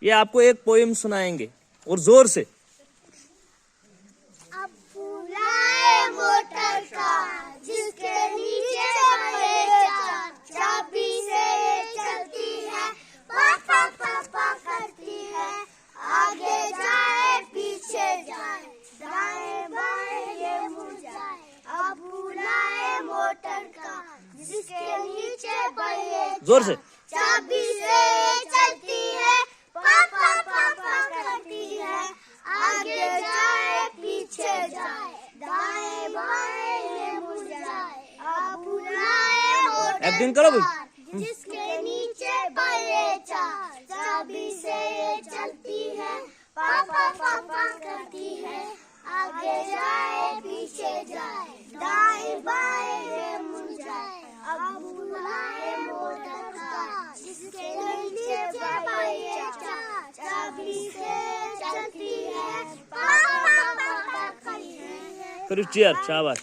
ये आपको एक पोएम सुनाएंगे और जोर से। अब बुलाए मोटर का जिसके नीचे चाबी से ये चलती है, पापा पापा करती है, आगे जाए पीछे जाए, दाएं बाएं ये मुड़ जाए। अब बुलाए मोटर का जिसके नीचे जोर से चाबी से ये चलती है, पापा पापा करती है, आगे जाए पीछे जाए, दाएं बाएं ये मुड़ जाए। अब बुलाए मोटर एक्टिंग करो भाई। जिसके नीचे ये चाबी से ये चलती है, पापा पापा करती है, आगे जाए पीछे जाए, दाएं बाएं ये मुड़ जाए। अब बुलाए मोटर का जिसके नीचे ये चाबी से चलती है, पापा पापा करती है। करो चीयर, शाबाश।